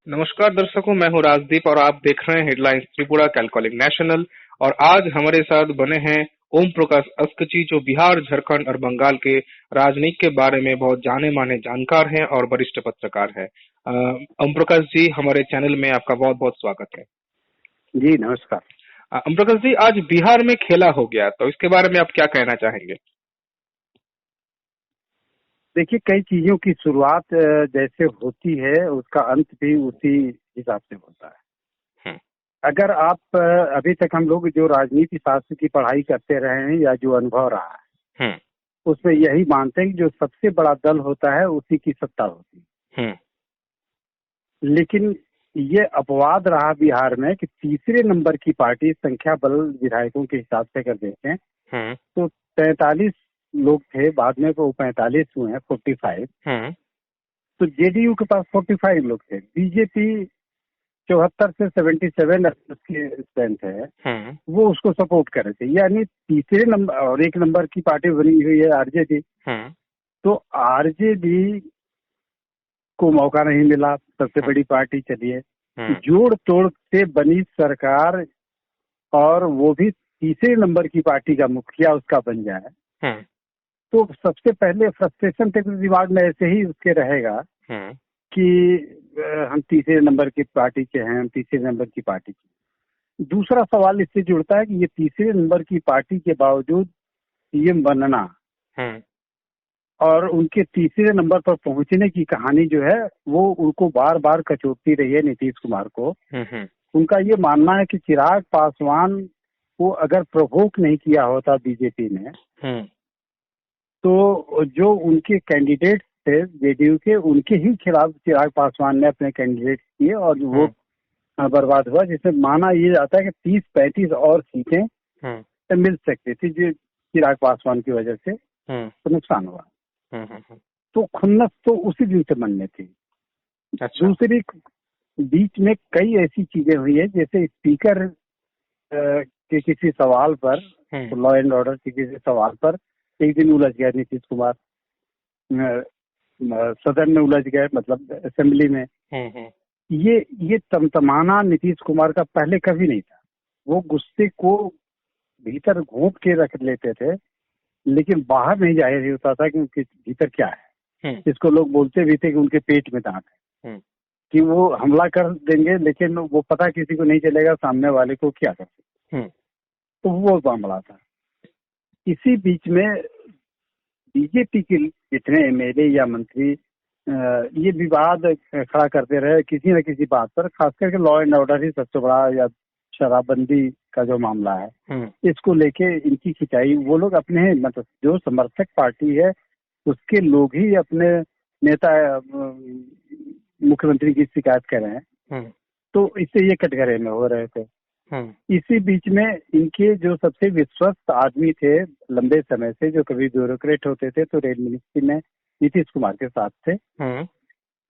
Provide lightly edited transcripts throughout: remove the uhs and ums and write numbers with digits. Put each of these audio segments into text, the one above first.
नमस्कार दर्शकों, मैं हूं राजदीप और आप देख रहे हैं हेडलाइंस त्रिपुरा कैलकॉलिंग नेशनल। और आज हमारे साथ बने हैं ओम प्रकाश अस्कची, जो बिहार, झारखंड और बंगाल के राजनीति के बारे में बहुत जाने माने जानकार हैं और वरिष्ठ पत्रकार हैं। ओम प्रकाश जी, हमारे चैनल में आपका बहुत बहुत स्वागत है। जी नमस्कार। ओम प्रकाश जी, आज बिहार में खेला हो गया, तो इसके बारे में आप क्या कहना चाहेंगे? देखिए, कई चीजों की शुरुआत जैसे होती है उसका अंत भी उसी हिसाब से होता है। अगर आप अभी तक हम लोग जो राजनीति शास्त्र की पढ़ाई करते रहे हैं या जो अनुभव रहा है उसमें यही मानते हैं कि जो सबसे बड़ा दल होता है उसी की सत्ता होती है। लेकिन ये अपवाद रहा बिहार में कि तीसरे नंबर की पार्टी संख्या बल विधायकों के हिसाब से अगर देखें तो 43 लोग थे, बाद में वो 45 हुए हैं, 45। तो जेडीयू के पास 45 लोग थे। बीजेपी 74 से 77 की स्ट्रेंथ है, वो उसको सपोर्ट कर रहे थे। यानी तीसरे नंबर और एक नंबर की पार्टी बनी हुई है आरजेडी। तो आरजेडी को मौका नहीं मिला, सबसे बड़ी पार्टी चलिए जोड़ तोड़ से बनी सरकार और वो भी तीसरे नंबर की पार्टी का मुखिया उसका बन जाए, तो सबसे पहले फ्रस्ट्रेशन तो दिमाग में ऐसे ही उसके रहेगा कि हम तीसरे नंबर की पार्टी के हैं, हम तीसरे नंबर की पार्टी के। दूसरा सवाल इससे जुड़ता है कि ये तीसरे नंबर की पार्टी के बावजूद सीएम बनना और उनके तीसरे नंबर पर पहुंचने की कहानी जो है वो उनको बार बार कचोटती रही है नीतीश कुमार को। उनका ये मानना है कि चिराग पासवान को अगर प्रोवोक नहीं किया होता बीजेपी ने तो जो उनके कैंडिडेट थे जेडीयू के, उनके ही खिलाफ चिराग पासवान ने अपने कैंडिडेट किए और वो बर्बाद हुआ, जिससे माना ये जाता है कि 30-35 और सीटें मिल सकती थी जो चिराग पासवान की वजह से तो नुकसान हुआ। तो खुन्नस तो उसी दिन से मन में थी। अच्छा। दूसरी बीच में कई ऐसी चीजें हुई है, जैसे स्पीकर के किसी सवाल पर, लॉ एंड ऑर्डर के किसी सवाल पर एक दिन उलझ गया नीतीश कुमार, सदन में उलझ गए, मतलब असेंबली में। ये तमतमाना नीतीश कुमार का पहले कभी नहीं था। वो गुस्से को भीतर घोंप के रख लेते थे, लेकिन बाहर नहीं जाहिर होता था कि उनके भीतर क्या है। इसको लोग बोलते भी थे कि उनके पेट में दांत है, कि वो हमला कर देंगे लेकिन वो पता किसी को नहीं चलेगा सामने वाले को क्या कर सकते। तो वो मामला था। इसी बीच में बीजेपी के जितने एमएलए या मंत्री ये विवाद खड़ा करते रहे किसी न किसी बात पर, खास करके लॉ एंड ऑर्डर ही सबसे बड़ा, या शराबबंदी का जो मामला है इसको लेके इनकी खिंचाई। वो लोग अपने मतलब जो समर्थक पार्टी है उसके लोग ही अपने नेता मुख्यमंत्री की शिकायत कर रहे हैं, तो इससे ये कटघरे में हो रहे थे। इसी बीच में इनके जो सबसे विश्वस्त आदमी थे लंबे समय से, जो कभी ब्यूरोक्रेट होते थे तो रेल मिनिस्ट्री में नीतीश कुमार के साथ थे,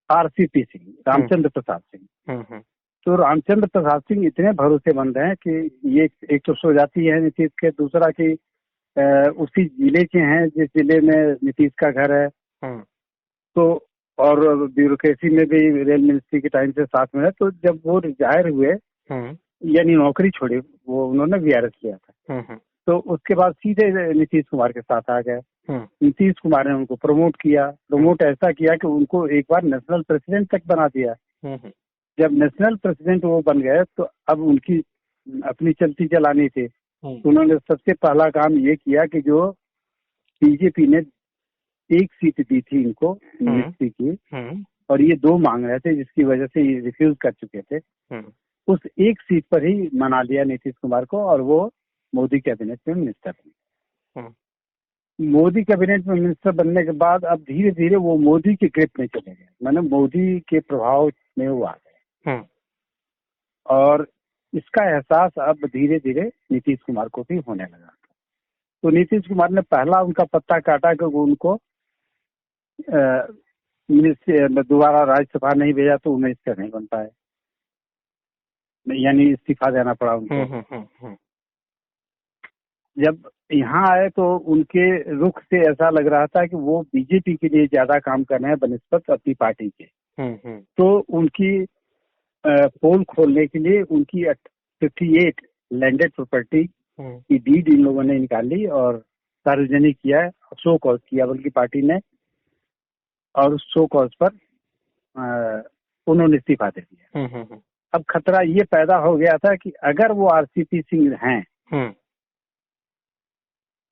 आरसीपी सिंह, रामचंद्र प्रसाद सिंह। तो रामचंद्र प्रसाद सिंह इतने भरोसेमंद हैं कि ये एक तो सो जाती है नीतीश के, दूसरा कि उसी जिले के हैं जिस जिले में नीतीश का घर है, तो और ब्यूरोक्रेसी में भी रेल मिनिस्ट्री के टाइम से साथ में है। तो जब वो रिटायर हुए यानी नौकरी छोड़ी, वो उन्होंने वीआरएस किया था, तो उसके बाद सीधे नीतीश कुमार के साथ आ गए। नीतीश कुमार ने उनको प्रमोट किया, प्रमोट ऐसा किया कि उनको एक बार नेशनल प्रेसिडेंट तक बना दिया। जब नेशनल प्रेसिडेंट वो बन गए तो अब उनकी अपनी चलती चलानी थी, तो उन्होंने सबसे पहला काम ये किया कि जो बीजेपी ने एक सीट दी थी इनको मिनिस्ट्री की, और ये 2 मांग रहे थे जिसकी वजह से ये रिफ्यूज कर चुके थे, उस एक सीट पर ही मना लिया नीतीश कुमार को और वो मोदी कैबिनेट में मिनिस्टर बने। मोदी कैबिनेट में मिनिस्टर बनने के बाद अब धीरे धीरे वो मोदी के ग्रिप में चले गए, माने मोदी के प्रभाव में वो आ गए। और इसका एहसास अब धीरे धीरे नीतीश कुमार को भी होने लगा। तो नीतीश कुमार ने पहला उनका पत्ता काटा कि उनको दोबारा राज्यसभा नहीं भेजा, तो मिनिस्टर नहीं बन पाए, यानी इस्तीफा देना पड़ा उनको। जब यहाँ आए तो उनके रुख से ऐसा लग रहा था कि वो बीजेपी के लिए ज्यादा काम कर रहे हैं बनिस्बत अपनी पार्टी के। तो उनकी पोल खोलने के लिए उनकी 58 लैंडेड प्रॉपर्टी की डीड इन लोगों ने निकाली और सार्वजनिक किया, शो कॉज किया बल्कि पार्टी ने, और उस शो कॉज पर उन्होंने इस्तीफा दे दिया। अब खतरा ये पैदा हो गया था कि अगर वो आरसीपी सिंह हैं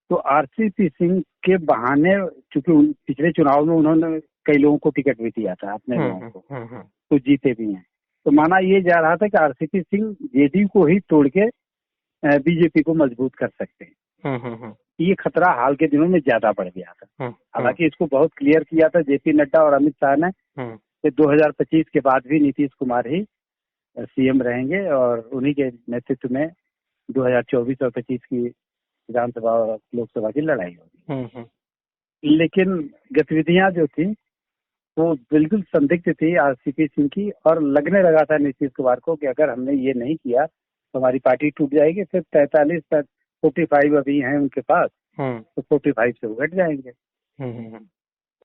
तो आरसीपी सिंह के बहाने, चूंकि पिछले चुनाव में उन्होंने कई लोगों को टिकट भी दिया था अपने लोगों को, तो जीते भी हैं, तो माना ये जा रहा था कि आरसीपी सिंह जेडीयू को ही तोड़ के बीजेपी को मजबूत कर सकते हैं। ये खतरा हाल के दिनों में ज्यादा बढ़ गया था। हालांकि इसको बहुत क्लियर किया था जेपी नड्डा और अमित शाह ने कि 2025 के बाद भी नीतीश कुमार ही सीएम रहेंगे और उन्हीं के नेतृत्व में 2024 और 25 की विधानसभा और लोकसभा की लड़ाई होगी। लेकिन गतिविधियां जो थी वो बिल्कुल संदिग्ध थी आरसीपी सिंह की, और लगने लगा था नीतीश कुमार को कि अगर हमने ये नहीं किया तो हमारी पार्टी टूट जाएगी। फिर 45 अभी हैं उनके पास, तो 45 से वो घट जाएंगे।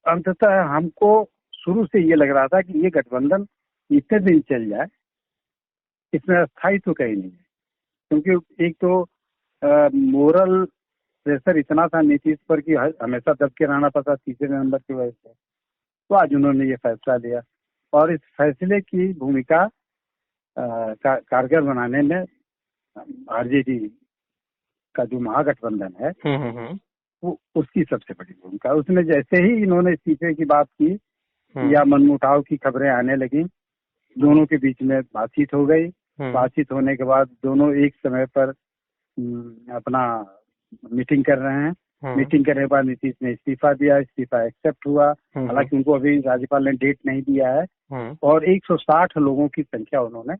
अंततः हमको शुरू से ये लग रहा था कि ये गठबंधन इतने दिन चल जाए, इसमें स्थायित्व कहीं नहीं है, क्योंकि एक तो मोरल प्रेशर इतना था नीतीश पर कि हमेशा दब के रहना पड़ता तीसरे नंबर की वजह से। तो आज उन्होंने ये फैसला लिया और इस फैसले की भूमिका कारगर बनाने में आरजेडी का जो महागठबंधन है वो उसकी सबसे बड़ी भूमिका। उसमें जैसे ही इन्होंने इस्तीफे की बात की या मनमुटाव की खबरें आने लगी, दोनों के बीच में बातचीत हो गई। बातचीत होने के बाद दोनों एक समय पर अपना मीटिंग कर रहे हैं। मीटिंग करने के बाद नीतीश ने इस्तीफा दिया, इस्तीफा एक्सेप्ट हुआ। हालांकि उनको अभी राज्यपाल ने डेट नहीं दिया है और 160 लोगों की संख्या उन्होंने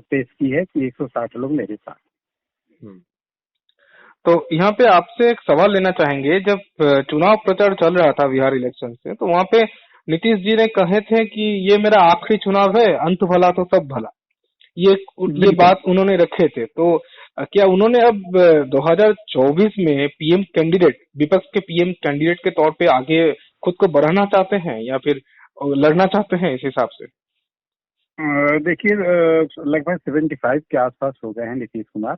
पेश की है कि 160 लोग मेरे साथ। तो यहाँ पे आपसे एक सवाल लेना चाहेंगे, जब चुनाव प्रचार चल रहा था बिहार इलेक्शन से, तो वहाँ पे नीतीश जी ने कहे थे कि ये मेरा आखिरी चुनाव है, अंत भला तो सब भला, ये बात उन्होंने रखे थे। तो क्या उन्होंने अब 2024 में पीएम कैंडिडेट, विपक्ष के पीएम कैंडिडेट के तौर पे आगे खुद को बढ़ाना चाहते हैं या फिर लड़ना चाहते हैं इस हिसाब से? देखिए, लगभग 75 के आसपास हो गए हैं नीतीश कुमार,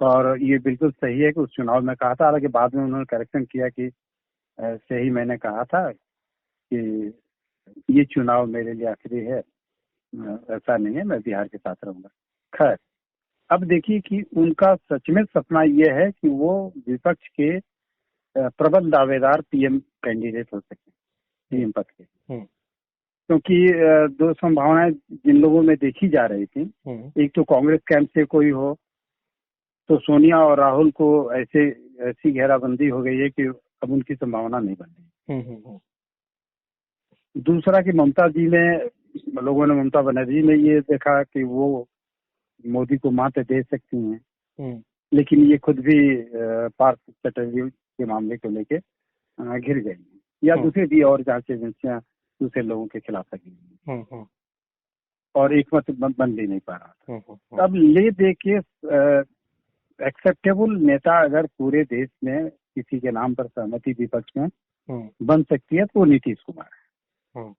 और ये बिल्कुल सही है कि उस चुनाव में कहा था। हालांकि बाद में उन्होंने करेक्शन किया कि सही मैंने कहा था कि ये चुनाव मेरे लिए आखिरी है, ऐसा नहीं है, मैं बिहार के साथ रहूंगा। खैर, अब देखिए कि उनका सच में सपना ये है कि वो विपक्ष के प्रबल दावेदार पीएम कैंडिडेट हो सके, पीएम पद के। क्योंकि दो संभावनाएं जिन लोगों में देखी जा रही थी, एक तो कांग्रेस कैंप से कोई हो, तो सोनिया और राहुल को ऐसी घेराबंदी हो गई है कि अब उनकी संभावना नहीं बन रही। दूसरा कि ममता जी ने, लोगों ने ममता बनर्जी में ये देखा कि वो मोदी को मात दे सकती हैं, लेकिन ये खुद भी पार्थ चटर्जी के मामले को लेके घिर गई, या दूसरे भी और जांच एजेंसियां दूसरे लोगों के खिलाफ लगी और एक मत बन भी नहीं पा रहा था। अब ले दे के एक्सेप्टेबल नेता अगर पूरे देश में किसी के नाम पर सहमति विपक्ष में बन सकती है तो वो नीतीश कुमार है,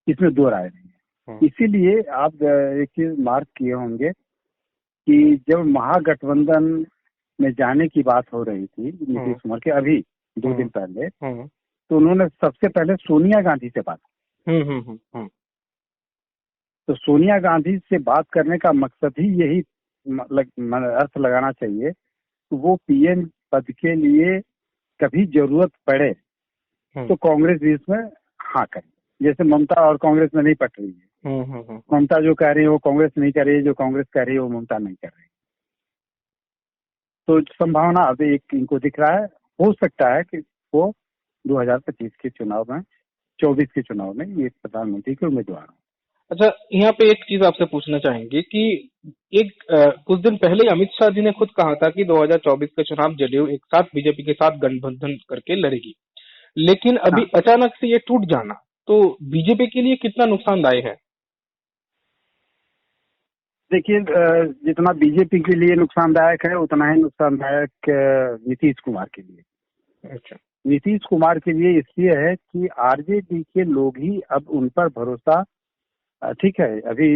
इसमें दो राय नहीं है। इसीलिए आप एक चीज मार्क किए होंगे कि जब महागठबंधन में जाने की बात हो रही थी नीतीश कुमार के, अभी 2 दिन पहले, तो उन्होंने सबसे पहले सोनिया गांधी से बात की। तो सोनिया गांधी से बात करने का मकसद ही यही अर्थ लगाना चाहिए कि वो पीएम पद के लिए कभी जरूरत पड़े तो कांग्रेस भी इसमें हाँ करे। जैसे ममता और कांग्रेस में नहीं पट रही है, ममता जो कह रही है वो कांग्रेस नहीं कर रही है, जो कांग्रेस कह रही है वो ममता नहीं कर रही। तो संभावना अभी एक इनको दिख रहा है, हो सकता है कि वो 2025 के चुनाव में, 24 के चुनाव में ये प्रधानमंत्री के उम्मीदवार हो। अच्छा, यहाँ पे एक चीज आपसे पूछना चाहेंगे कि कुछ दिन पहले अमित शाह जी ने खुद कहा था कि 2024 के चुनाव जदयू एक साथ बीजेपी के साथ गठबंधन करके लड़ेगी, लेकिन अभी अचानक से ये टूट जाना तो बीजेपी के लिए कितना नुकसानदायक है? देखिए, जितना बीजेपी के लिए नुकसानदायक है उतना ही नुकसानदायक नीतीश कुमार के लिए। अच्छा। नीतीश कुमार के लिए इसलिए है कि आरजेडी के लोग ही अब उन पर भरोसा, ठीक है अभी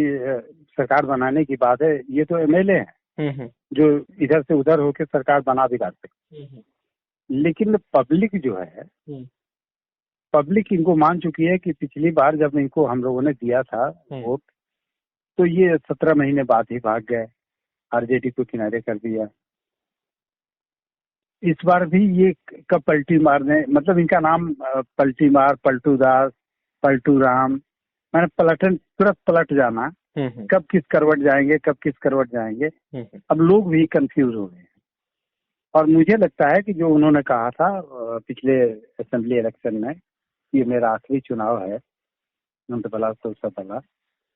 सरकार बनाने की बात है, ये तो एमएलए हैं जो इधर से उधर होकर सरकार बना भी सकते, लेकिन पब्लिक जो है, पब्लिक इनको मान चुकी है कि पिछली बार जब इनको हम लोगों ने दिया था वोट, तो ये 17 महीने बाद ही भाग गए, आरजेडी को किनारे कर दिया। इस बार भी ये कब पलटी मारने, मतलब इनका नाम पलटी मार, पलटू दास, पलटू राम, मैंने पलटन, तुरंत पलट जाना, कब किस करवट जाएंगे, कब किस करवट जाएंगे। अब लोग भी कंफ्यूज हो गए हैं। और मुझे लगता है कि जो उन्होंने कहा था पिछले असेंबली इलेक्शन में, ये मेरा आखिरी चुनाव है, नंद भला तो सब भला,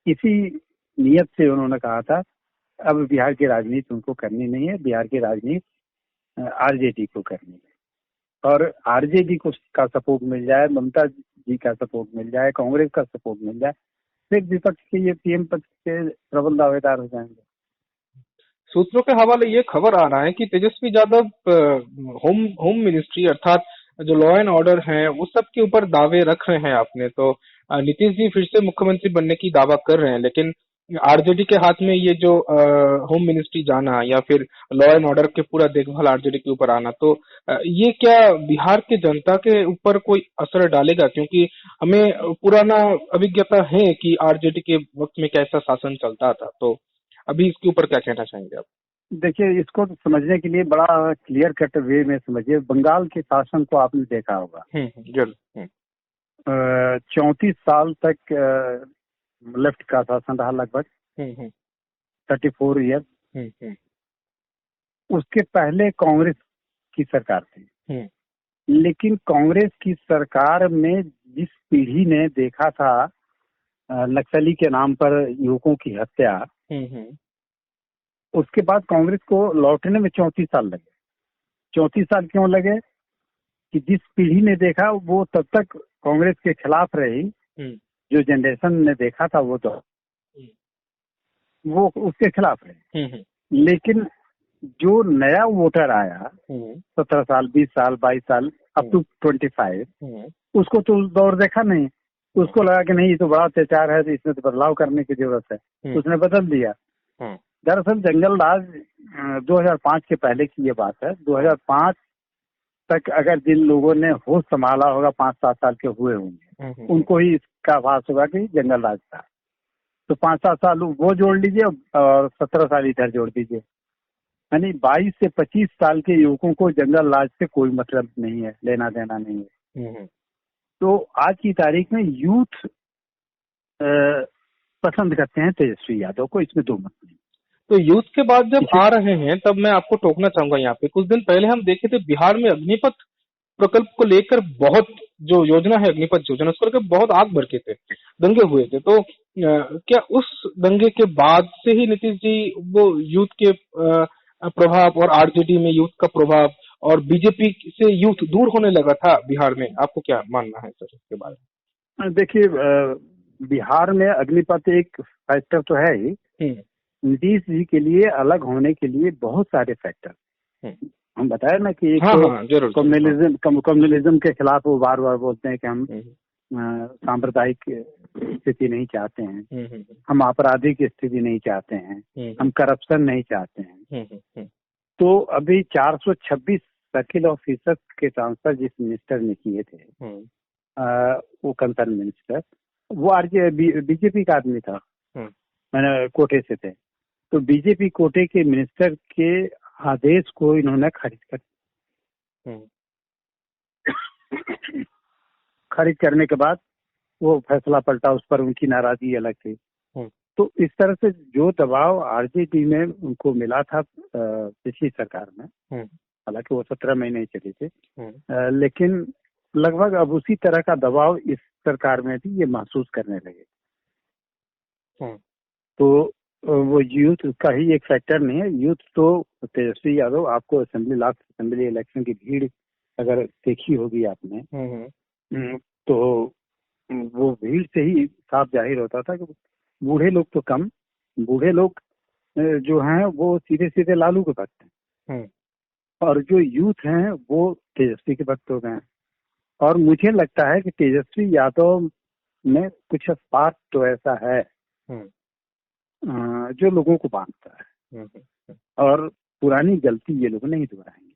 इसी नियत से उन्होंने कहा था। अब बिहार की राजनीति उनको करनी नहीं है, बिहार की राजनीति आरजेडी को करनी है। और आरजेडी को का सपोर्ट मिल जाए, ममता जी का सपोर्ट मिल जाए, कांग्रेस का सपोर्ट मिल जाए, फिर विपक्ष के, ये पीएम पक्ष के प्रबल दावेदार हो जाएंगे। सूत्रों के हवाले ये खबर आ रहा है कि तेजस्वी यादव होम मिनिस्ट्री अर्थात जो लॉ एंड ऑर्डर है वो सब के ऊपर दावे रख रहे हैं आपने, तो नीतीश जी फिर से मुख्यमंत्री बनने की दावा कर रहे हैं, लेकिन आरजेडी के हाथ में ये जो होम मिनिस्ट्री जाना या फिर लॉ एंड ऑर्डर के पूरा देखभाल आरजेडी के ऊपर आना, तो ये क्या बिहार के जनता के ऊपर कोई असर डालेगा? क्योंकि हमें पुराना अभिज्ञता है कि आरजेडी के वक्त में कैसा शासन चलता था, तो अभी इसके ऊपर क्या कहना चाहेंगे आप? देखिए, इसको समझने के लिए बड़ा क्लियर कट वे में समझिए। बंगाल के शासन को आपने देखा होगा, जरूर। 34 साल तक लेफ्ट का शासन रहा, लगभग 34 ईयर। उसके पहले कांग्रेस की सरकार थी, लेकिन कांग्रेस की सरकार में जिस पीढ़ी ने देखा था नक्सली के नाम पर युवकों की हत्या, उसके बाद कांग्रेस को लौटने में 34 साल लगे। 34 साल क्यों लगे? कि जिस पीढ़ी ने देखा वो तब तक कांग्रेस के खिलाफ रही, जो जनरेशन ने देखा था वो तो वो उसके खिलाफ रहे। लेकिन जो नया वोटर आया 17 साल, 20 साल, 22 साल, अप टू 25, उसको तो दौर देखा नहीं, उसको लगा कि नहीं ये तो बड़ा अत्याचार है, तो इसमें तो बदलाव करने की जरूरत है, उसने बदल दिया। दरअसल जंगल राज 2005 के पहले की ये बात है। 2005 तक अगर जिन लोगों ने होश संभाला होगा, 5-7 साल के हुए होंगे, उनको ही इसका आभास होगा कि जंगल राज था। तो 5-7 साल वो जोड़ लीजिए और 17 साल इधर जोड़ दीजिए, यानी 22 से 25 साल के युवकों को जंगल राज से कोई मतलब नहीं है, लेना देना नहीं है। तो आज की तारीख में यूथ पसंद करते हैं तेजस्वी यादव को, इसमें दो मत नहीं। तो यूथ के बाद जब आ रहे हैं तब मैं आपको टोकना चाहूंगा यहाँ पे। कुछ दिन पहले हम देखे थे बिहार में अग्निपथ प्रकल्प को लेकर बहुत, जो योजना है अग्निपथ योजना, उसको लेकर बहुत आग भड़के थे, दंगे हुए थे। तो क्या उस दंगे के बाद से ही नीतीश जी वो यूथ के प्रभाव और आरजेडी में यूथ का प्रभाव और बीजेपी से यूथ दूर होने लगा था बिहार में? आपको क्या मानना है सर इसके बारे में? देखिए, बिहार में अग्निपथ एक फैक्टर तो है ही। नीतीश जी के लिए अलग होने के लिए बहुत सारे फैक्टर, हम बताए ना कि एक कम्युनलिज्म के खिलाफ वो बार बार बोलते हैं कि हम सांप्रदायिक स्थिति नहीं चाहते हैं, हम आपराधिक स्थिति नहीं चाहते हैं, हम करप्शन नहीं चाहते हैं। तो अभी 426 सर्किल ऑफिसर के ट्रांसफर जिस मिनिस्टर ने किए थे, वो कंसर्न मिनिस्टर, वो बीजेपी का आदमी था, मैंने कोटे से थे। तो बीजेपी कोटे के मिनिस्टर के आदेश को इन्होंने खारिज करने के बाद वो फैसला पलटा, उस पर उनकी नाराजगी अलग थी। तो इस तरह से जो दबाव आरजेडी में उनको मिला था पिछली सरकार में, हालांकि वो 17 महीने ही चली थी, लेकिन लगभग अब उसी तरह का दबाव इस सरकार में भी ये महसूस करने लगे। तो वो यूथ का ही एक फैक्टर नहीं है। यूथ तो तेजस्वी यादव, आपको असेंबली इलेक्शन की भीड़ अगर देखी होगी आपने, तो वो भीड़ से ही साफ जाहिर होता था कि बूढ़े लोग तो कम, बूढ़े लोग जो हैं वो सीधे सीधे लालू के भक्त हैं, और जो यूथ हैं वो तेजस्वी के भक्त हो गए हैं। और मुझे लगता है कि तेजस्वी यादव में कुछ स्पार्क तो ऐसा है जो लोगों को बांधता है, और पुरानी गलती ये लोग नहीं दोहराएंगे।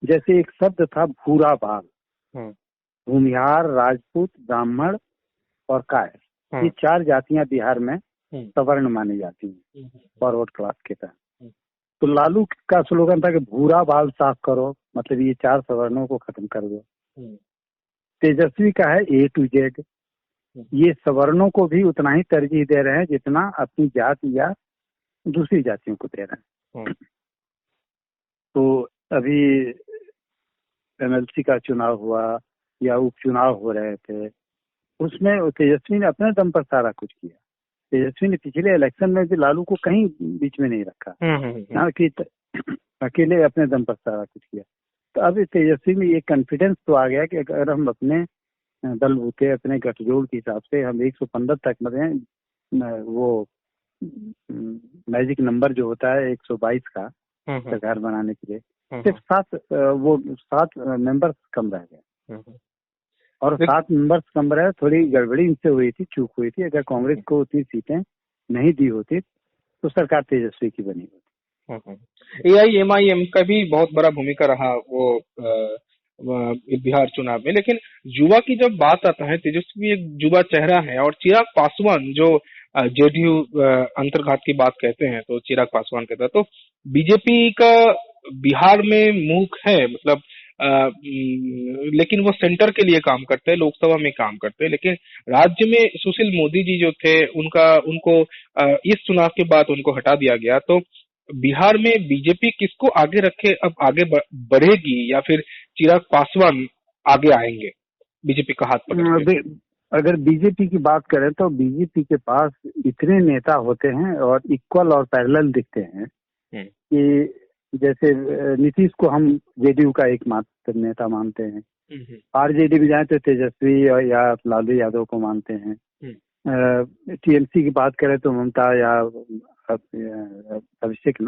जैसे एक शब्द था भूरा बाल, भूमिहार, राजपूत, ब्राह्मण और कायर, ये 4 जातियां बिहार में सवर्ण मानी जाती हैं फॉरवर्ड क्लास के तहत। तो लालू का स्लोगन था कि भूरा बाल साफ करो, मतलब ये 4 सवर्णों को खत्म कर दो। तेजस्वी का है A to Z, ये सवर्णों को भी उतना ही तरजीह दे रहे हैं जितना अपनी जाति या दूसरी जातियों को दे रहे हैं। तो अभी MLC का चुनाव हुआ या उपचुनाव हो रहे थे, उसमें तेजस्वी ने अपने दम पर सारा कुछ किया। तेजस्वी ने पिछले इलेक्शन में भी लालू को कहीं बीच में नहीं रखा, ना कि अकेले अपने दम पर सारा कुछ किया। तो अब तेजस्वी में ये कॉन्फिडेंस तो आ गया कि अगर हम अपने बलबूते, अपने गठजोड़ के हिसाब से हम 115 तक मतलब वो मैजिक नंबर जो होता है 122 का सरकार बनाने के लिए, सिर्फ 7 मेंबर्स कम रह गए, और 7 मेंबर्स कम रहे। थोड़ी गड़बड़ी इनसे हुई थी, चूक हुई थी। अगर कांग्रेस को उतनी सीटें नहीं दी होती तो सरकार तेजस्वी की बनी होती। AIMIM का भी बहुत बड़ा भूमिका रहा वो बिहार चुनाव में। लेकिन युवा की जब बात आता है, तेजस्वी एक युवा चेहरा है, और चिराग पासवान जो JDU अंतर्घात की बात कहते हैं, तो चिराग पासवान कहता है तो बीजेपी का बिहार में मुख है, मतलब लेकिन वो सेंटर के लिए काम करते हैं, लोकसभा में काम करते हैं। लेकिन राज्य में सुशील मोदी जी जो थे, उनको इस चुनाव के बाद उनको हटा दिया गया। तो बिहार में बीजेपी किसको आगे रखे, अब आगे बढ़ेगी या फिर चिराग पासवान आगे आएंगे बीजेपी का हाथ पकड़? अगर बीजेपी की बात करें तो बीजेपी के पास इतने नेता होते हैं और इक्वल और पैरेलल दिखते हैं कि जैसे नीतीश को हम JDU का एकमात्र नेता मानते हैं, RJD में जाए तो तेजस्वी या लालू यादव को मानते हैं। TMC की बात करें तो ममता या अभिषेक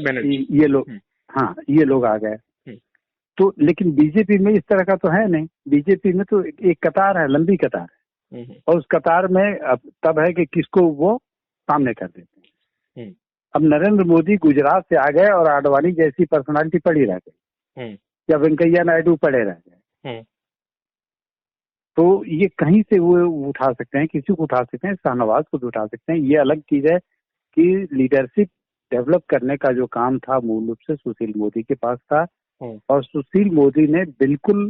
बनर्जी, ये लोग, हाँ ये लोग आ गए। तो लेकिन बीजेपी में इस तरह का तो है नहीं। बीजेपी में तो एक कतार है, लंबी कतार है, और उस कतार में अब तब है कि किसको वो सामने कर देते हैं। अब नरेंद्र मोदी गुजरात से आ गए और आडवाणी जैसी पर्सनालिटी पड़ी रह गई, या वेंकैया नायडू पड़े रह गए। तो ये कहीं से वो उठा सकते हैं, किसी को उठा सकते हैं, शाहनवाज को उठा सकते हैं। ये अलग चीज है कि लीडरशिप डेवलप करने का जो काम था मूल रूप से सुशील मोदी के पास था, और सुशील मोदी ने बिल्कुल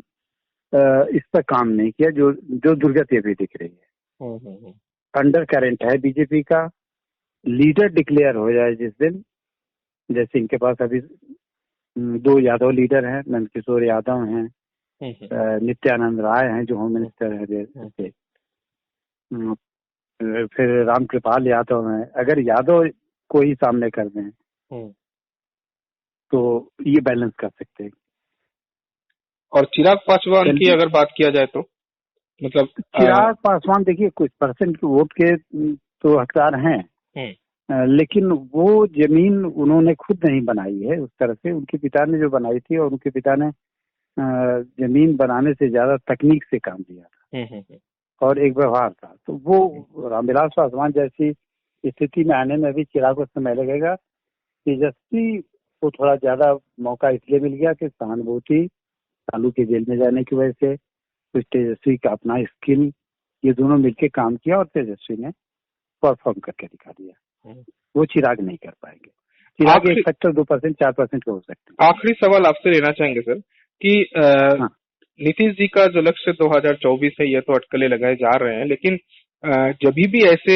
इस पर काम नहीं किया, जो दुर्गति अभी दिख रही है। अंडर करंट है बीजेपी का। लीडर डिक्लेयर हो जाए जिस दिन, जैसे इनके पास अभी 2 यादव लीडर हैं, नंदकिशोर यादव हैं, नित्यानंद राय हैं जो होम मिनिस्टर है जैसे, फिर रामकृपाल यादव हैं। अगर यादव को ही सामने कर दें तो ये बैलेंस कर सकते हैं। और चिराग पासवान की अगर बात किया जाए तो मतलब चिराग पासवान देखिए कुछ परसेंट वोट के तो हकदार हैं, लेकिन वो जमीन उन्होंने खुद नहीं बनाई है उस तरह से। उनके पिता ने जो बनाई थी, और उनके पिता ने जमीन बनाने से ज्यादा तकनीक से काम लिया था और एक व्यवहार था। तो वो रामविलास पासवान जैसी स्थिति में आने में भी चिराग को समय लगेगा। तेजस्वी को थोड़ा ज्यादा मौका इसलिए मिल गया कि सहानुभूति, लालू के जेल में जाने की वजह से, कुछ तेजस्वी का अपना स्किल, ये दोनों मिलकर काम किया और तेजस्वी ने परफॉर्म करके दिखा दिया। वो चिराग नहीं कर पाएंगे। चिराग 1% 2% 4% हो सकते हैं। आखिरी सवाल आपसे लेना चाहेंगे सर कि नीतीश जी का जो लक्ष्य 2024 है, ये तो अटकलें लगाए जा रहे हैं, लेकिन जब भी ऐसे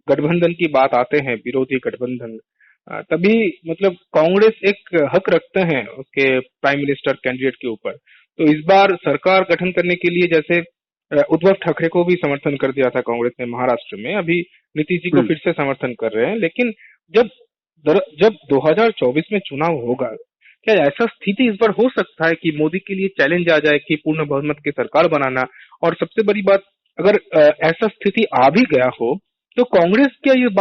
गठबंधन की बात आते हैं, विरोधी गठबंधन, तभी मतलब कांग्रेस एक हक रखते हैं उसके प्राइम मिनिस्टर कैंडिडेट के ऊपर। तो इस बार सरकार गठन करने के लिए जैसे उद्धव ठाकरे को भी समर्थन कर दिया था कांग्रेस ने महाराष्ट्र में, अभी नीतीश जी को फिर से समर्थन कर रहे हैं। लेकिन जब 2024 में चुनाव होगा, क्या ऐसा स्थिति इस बार हो सकता है कि मोदी के लिए चैलेंज आ जाए कि पूर्ण बहुमत की सरकार बनाना? और सबसे बड़ी बात, अगर ऐसा स्थिति आ भी गया हो तो कांग्रेस क्या इस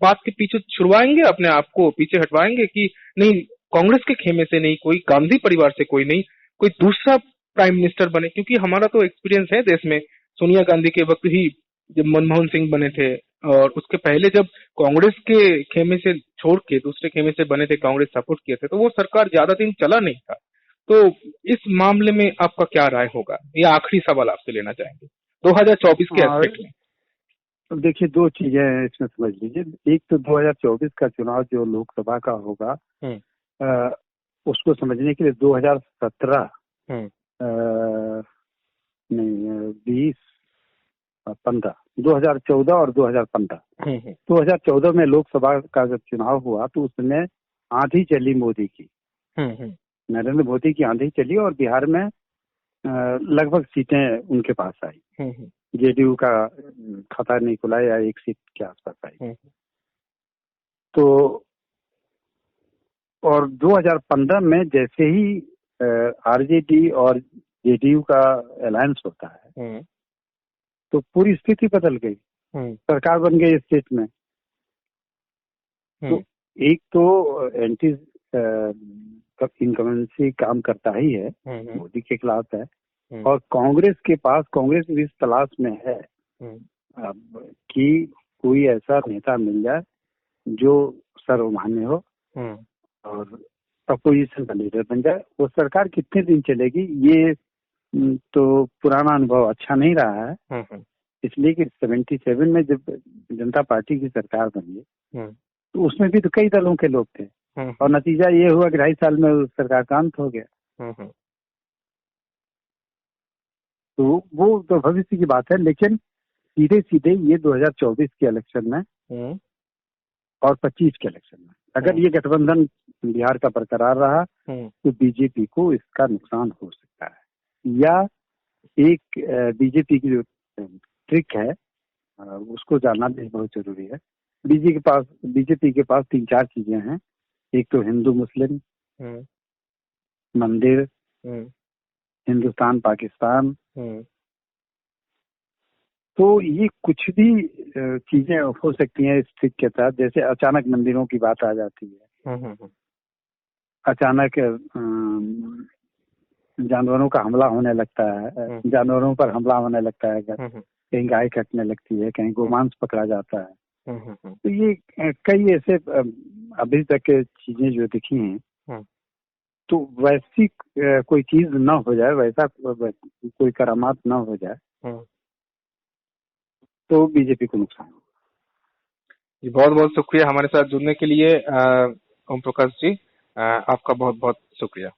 बात के पीछे छुड़वाएंगे, अपने आप को पीछे हटवाएंगे कि नहीं, कांग्रेस के खेमे से नहीं, कोई गांधी परिवार से कोई नहीं, कोई दूसरा प्राइम मिनिस्टर बने? क्योंकि हमारा तो एक्सपीरियंस है देश में, सोनिया गांधी के वक्त ही जब मनमोहन सिंह बने थे, और उसके पहले जब कांग्रेस के खेमे से छोड़ के दूसरे खेमे से बने थे, कांग्रेस सपोर्ट किए थे, तो वो सरकार ज्यादा दिन चला नहीं था। तो इस मामले में आपका क्या राय होगा? ये आखिरी सवाल आपसे लेना चाहेंगे 2024 के एस्पेक्ट में। तो देखिए, दो चीजें हैं इसमें, समझ लीजिए। एक तो 2024 का चुनाव जो लोकसभा का होगा, उसको समझने के लिए 2017 नहीं 20 15 2014 और 2015 2014 में लोकसभा का जब चुनाव हुआ तो उसमें आंधी चली मोदी की, नरेंद्र मोदी की आंधी चली, और बिहार में लगभग सीटें उनके पास आई। जेडीयू का खाता नहीं खुला या एक सीट के आसपास आई। तो और 2015 में जैसे ही आरजेडी और जेडीयू का अलायंस होता है तो पूरी स्थिति बदल गई, सरकार बन गई स्टेट में। तो एक तो एंटी इनकमेंसी काम करता ही है, मोदी के खिलाफ है, और कांग्रेस इस तलाश में है कि कोई ऐसा नेता मिल जाए जो सर्वमान्य हो और अपोजिशन का लीडर बन जाए। वो सरकार कितने दिन चलेगी ये तो पुराना अनुभव अच्छा नहीं रहा है, इसलिए कि 77 में जब जनता पार्टी की सरकार बनी तो उसमें भी तो कई दलों के लोग थे, और नतीजा ये हुआ कि 2.5 साल में उस सरकार का अंत हो गया। तो वो तो भविष्य की बात है, लेकिन सीधे सीधे ये 2024 के इलेक्शन में और 25 के इलेक्शन में अगर ये गठबंधन बिहार का बरकरार रहा तो बीजेपी को इसका नुकसान हो सकता है। या एक बीजेपी की जो ट्रिक है उसको जानना भी बहुत जरूरी है। बीजेपी के पास 3-4 चीजें हैं। एक तो हिंदू मुस्लिम, मंदिर, हिंदुस्तान पाकिस्तान, तो ये कुछ भी चीजें हो सकती हैं इस ट्रिक के तहत। जैसे अचानक मंदिरों की बात आ जाती है, अचानक जानवरों का हमला होने लगता है, जानवरों पर हमला होने लगता है, कहीं गाय कटने लगती है, कहीं गोमांस पकड़ा जाता है। तो ये कई ऐसे अभी तक के चीजें जो दिखी हैं, तो वैसी कोई चीज न हो जाए, वैसा कोई करामात न हो जाए तो बीजेपी को नुकसान होगा। जी, बहुत बहुत शुक्रिया हमारे साथ जुड़ने के लिए ओम प्रकाश जी, आपका बहुत बहुत शुक्रिया।